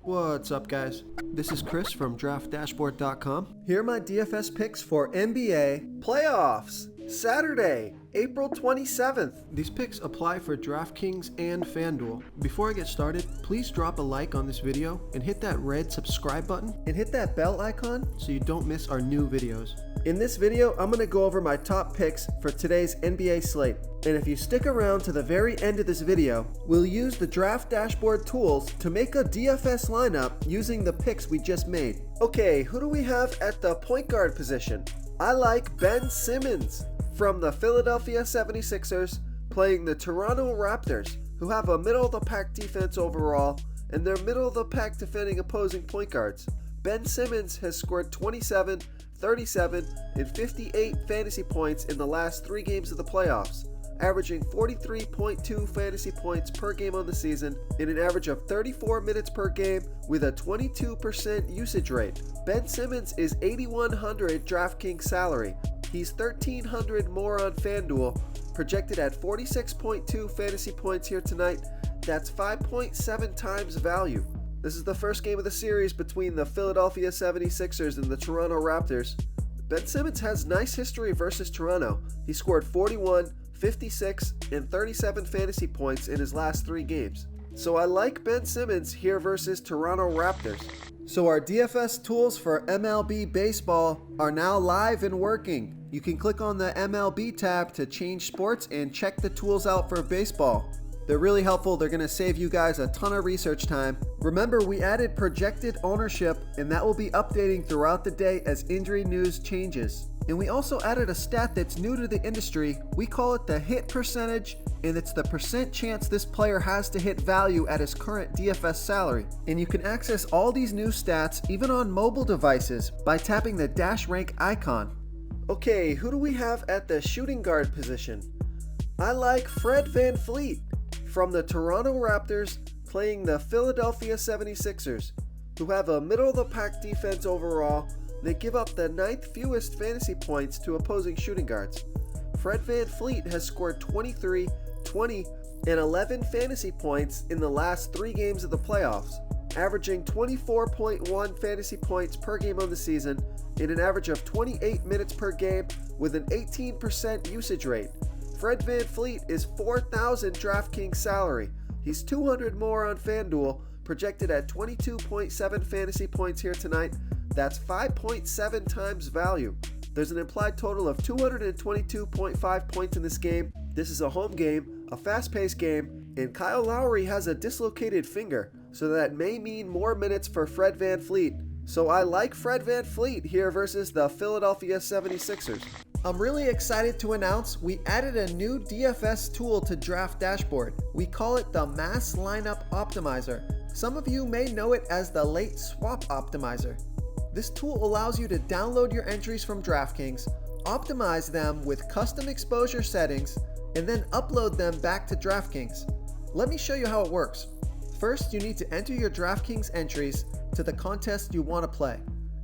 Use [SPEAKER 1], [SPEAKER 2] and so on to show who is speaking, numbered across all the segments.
[SPEAKER 1] What's up, guys? This is Chris from DraftDashboard.com. Here are my DFS picks for NBA playoffs, Saturday, April 27th. These picks apply for DraftKings and FanDuel. Before I get started, please drop a like on this video and hit that red subscribe button and hit that bell icon so you don't miss our new videos. In this video, I'm going to go over my top picks for today's NBA slate. And if you stick around to the very end of this video, we'll use the Draft Dashboard tools to make a DFS lineup using the picks we just made. Okay, who do we have at the point guard position? I like Ben Simmons from the Philadelphia 76ers playing the Toronto Raptors, who have a middle-of-the-pack defense overall, and they're middle-of-the-pack defending opposing point guards. Ben Simmons has scored 27, 37, and 58 fantasy points in the last 3 games of the playoffs, averaging 43.2 fantasy points per game on the season and an average of 34 minutes per game with a 22% usage rate. Ben Simmons is $8,100 DraftKings salary. He's $1,300 more on FanDuel, projected at 46.2 fantasy points here tonight. That's 5.7 times value. This is the first game of the series between the Philadelphia 76ers and the Toronto Raptors. Ben Simmons has nice history versus Toronto. He scored 41, 56, and 37 fantasy points in his last 3 games. So I like Ben Simmons here versus Toronto Raptors. So our DFS tools for MLB baseball are now live and working. You can click on the MLB tab to change sports and check the tools out for baseball. They're really helpful. They're going to save you guys a ton of research time. Remember, we added projected ownership, and that will be updating throughout the day as injury news changes. And we also added a stat that's new to the industry. We call it the hit percentage, and it's the percent chance this player has to hit value at his current DFS salary. And you can access all these new stats even on mobile devices by tapping the dash rank icon. Okay, who do we have at the shooting guard position? I like Fred VanVleet from the Toronto Raptors playing the Philadelphia 76ers, who have a middle-of-the-pack defense overall. They give up the 9th fewest fantasy points to opposing shooting guards. Fred VanVleet has scored 23, 20, and 11 fantasy points in the last 3 games of the playoffs, averaging 24.1 fantasy points per game on the season and an average of 28 minutes per game with an 18% usage rate. Fred VanVleet is $4,000 DraftKings salary. He's $200 more on FanDuel, projected at 22.7 fantasy points here tonight. That's 5.7 times value. There's an implied total of 222.5 points in this game. This is a home game, a fast-paced game, and Kyle Lowry has a dislocated finger, so that may mean more minutes for Fred VanVleet. So I like Fred VanVleet here versus the Philadelphia 76ers. I'm really excited to announce we added a new DFS tool to Draft Dashboard. We call it the Mass Lineup Optimizer. Some of you may know it as the Late Swap Optimizer. This tool allows you to download your entries from DraftKings, optimize them with custom exposure settings, and then upload them back to DraftKings. Let me show you how it works. First, you need to enter your DraftKings entries to the contest you want to play.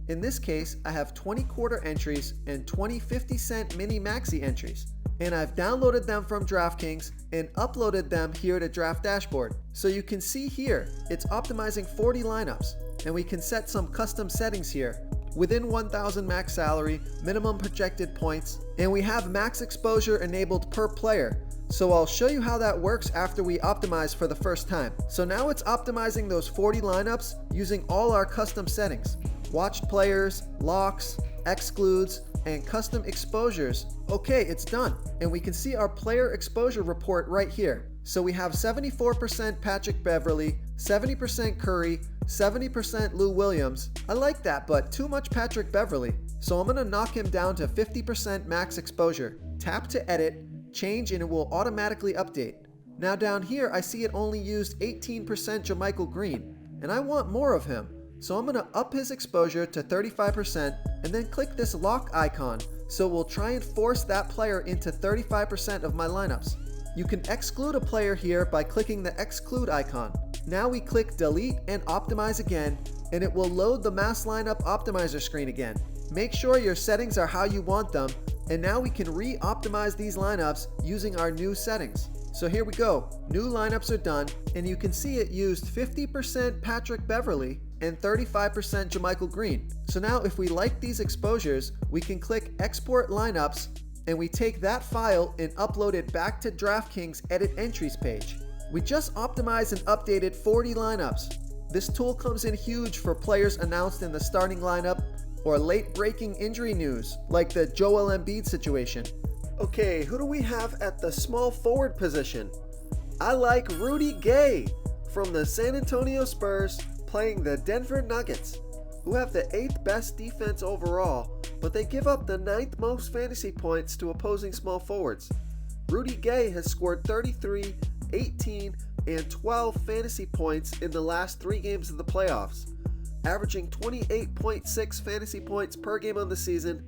[SPEAKER 1] In this case, I have 20 quarter entries and 20 50-cent mini maxi entries, and I've downloaded them from DraftKings and uploaded them here to Draft Dashboard. So you can see here, it's optimizing 40 lineups, and we can set some custom settings here. Within 1,000 max salary, minimum projected points, and we have max exposure enabled per player. So I'll show you how that works after we optimize for the first time. So now it's optimizing those 40 lineups using all our custom settings. Watched players, locks, excludes, and custom exposures. Okay, it's done. And we can see our player exposure report right here. So we have 74% Patrick Beverley, 70% Curry, 70% Lou Williams. I like that, but too much Patrick Beverley. So I'm gonna knock him down to 50% max exposure. Tap to edit, change, and it will automatically update. Now down here, I see it only used 18% JaMychal Green, and I want more of him. So I'm going to up his exposure to 35% and then click this lock icon. So we'll try and force that player into 35% of my lineups. You can exclude a player here by clicking the exclude icon. Now we click delete and optimize again, and it will load the Mass Lineup Optimizer screen again. Make sure your settings are how you want them, and now we can re-optimize these lineups using our new settings. So here we go. New lineups are done, and you can see it used 50% Patrick Beverley and 35% JaMychal Green. So now if we like these exposures, we can click Export Lineups, and we take that file and upload it back to DraftKings Edit Entries page. We just optimized and updated 40 lineups. This tool comes in huge for players announced in the starting lineup or late-breaking injury news, like the Joel Embiid situation. Okay, who do we have at the small forward position? I like Rudy Gay from the San Antonio Spurs playing the Denver Nuggets, who have the 8th best defense overall, but they give up the 9th most fantasy points to opposing small forwards. Rudy Gay has scored 33, 18, and 12 fantasy points in the last 3 games of the playoffs, averaging 28.6 fantasy points per game on the season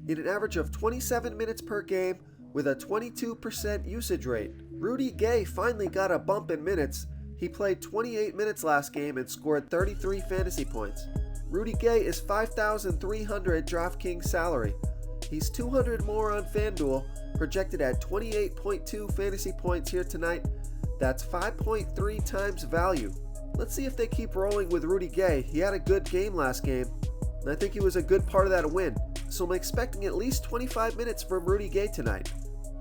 [SPEAKER 1] in an average of 27 minutes per game with a 22% usage rate. Rudy Gay finally got a bump in minutes. He played 28 minutes last game and scored 33 fantasy points. Rudy Gay is $5,300 DraftKings salary. He's $200 more on FanDuel, projected at 28.2 fantasy points here tonight. That's 5.3 times value. Let's see if they keep rolling with Rudy Gay. He had a good game last game, and I think he was a good part of that win. So I'm expecting at least 25 minutes from Rudy Gay tonight.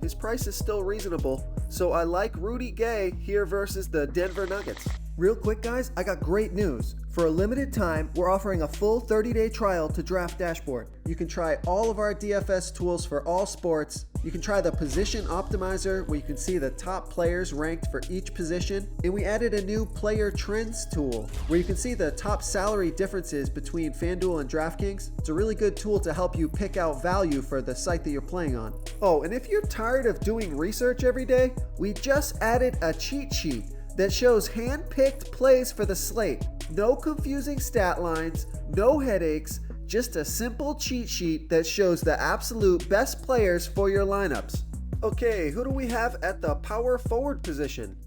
[SPEAKER 1] His price is still reasonable, so I like Rudy Gay here versus the Denver Nuggets. Real quick guys, I got great news. For a limited time, we're offering a full 30-day trial to Draft Dashboard. You can try all of our DFS tools for all sports. You can try the Position Optimizer, where you can see the top players ranked for each position. And we added a new Player Trends tool, where you can see the top salary differences between FanDuel and DraftKings. It's a really good tool to help you pick out value for the site that you're playing on. Oh, and if you're tired of doing research every day, we just added a cheat sheet that shows hand-picked plays for the slate. No confusing stat lines, no headaches, just a simple cheat sheet that shows the absolute best players for your lineups. Okay, who do we have at the power forward position?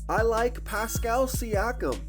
[SPEAKER 1] I like Pascal Siakam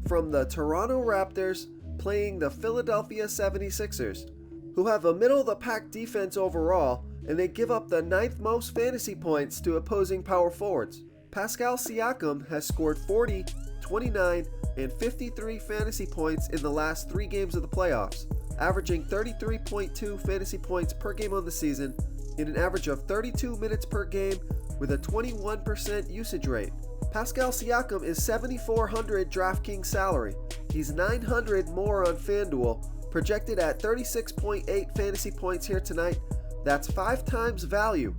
[SPEAKER 1] from the Toronto Raptors playing the Philadelphia 76ers, who have a middle-of-the-pack defense overall, and they give up the 9th most fantasy points to opposing power forwards. Pascal Siakam has scored 40, 29, and 53 fantasy points in the last 3 games of the playoffs, averaging 33.2 fantasy points per game on the season in an average of 32 minutes per game with a 21% usage rate. Pascal Siakam is $7,400 DraftKings salary. He's $900 more on FanDuel, projected at 36.8 fantasy points here tonight. That's 5 times value.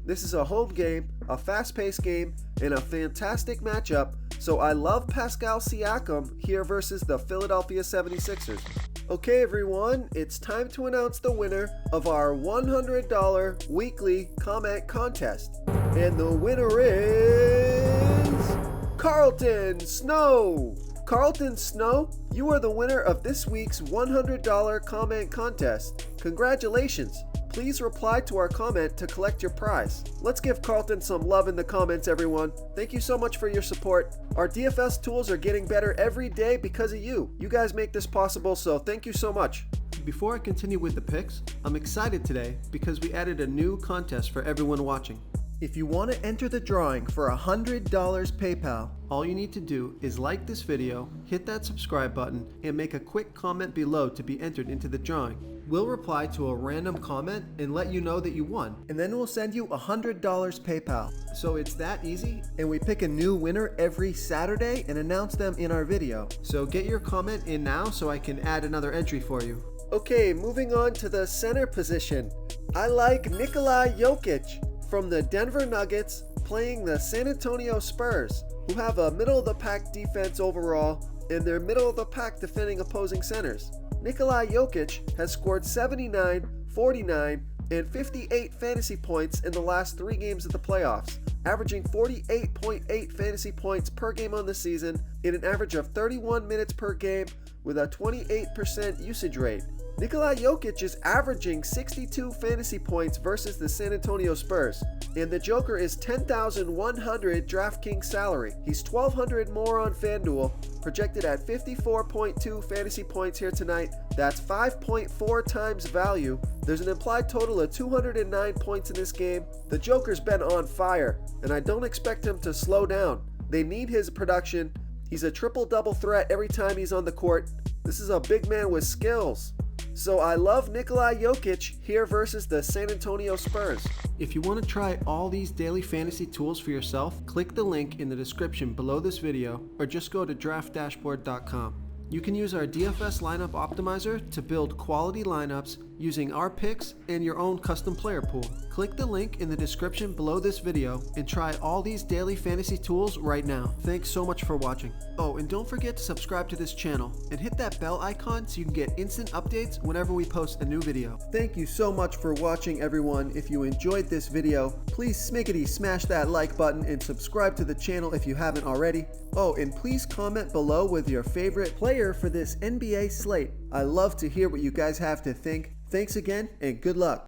[SPEAKER 1] This is a home game, a fast-paced game, and a fantastic matchup, so I love Pascal Siakam here versus the Philadelphia 76ers. Okay everyone, it's time to announce the winner of our $100 weekly comment contest. And the winner is Carlton Snow! Carlton Snow, you are the winner of this week's $100 comment contest. Congratulations! Please reply to our comment to collect your prize. Let's give Carlton some love in the comments, everyone. Thank you so much for your support. Our DFS tools are getting better every day because of you. You guys make this possible, so thank you so much. Before I continue with the picks, I'm excited today because we added a new contest for everyone watching. If you want to enter the drawing for $100 PayPal, all you need to do is like this video, hit that subscribe button, and make a quick comment below to be entered into the drawing. We'll reply to a random comment and let you know that you won, and then we'll send you $100 PayPal. So it's that easy, and we pick a new winner every Saturday and announce them in our video. So get your comment in now so I can add another entry for you. Okay, moving on to the center position. I like Nikola Jokic from the Denver Nuggets playing the San Antonio Spurs, who have a middle-of-the-pack defense overall, and they're middle-of-the-pack defending opposing centers. Nikola Jokic has scored 79, 49, and 58 fantasy points in the last 3 games of the playoffs, averaging 48.8 fantasy points per game on the season in an average of 31 minutes per game with a 28% usage rate. Nikola Jokic is averaging 62 fantasy points versus the San Antonio Spurs, and the Joker is $10,100 DraftKings salary. He's $1,200 more on FanDuel, projected at 54.2 fantasy points here tonight. That's 5.4 times value. There's an implied total of 209 points in this game. The Joker's been on fire, and I don't expect him to slow down. They need his production. He's a triple-double threat every time he's on the court. This is a big man with skills. So I love Nikola Jokic here versus the San Antonio Spurs. If you want to try all these daily fantasy tools for yourself, click the link in the description below this video or just go to draftdashboard.com. You can use our DFS lineup optimizer to build quality lineups using our picks and your own custom player pool. Click the link in the description below this video and try all these daily fantasy tools right now. Thanks so much for watching. Oh, and don't forget to subscribe to this channel and hit that bell icon so you can get instant updates whenever we post a new video. Thank you so much for watching, everyone. If you enjoyed this video, please smickety smash that like button and subscribe to the channel if you haven't already. Oh, and please comment below with your favorite player for this NBA slate. I love to hear what you guys have to think. Thanks again, and good luck.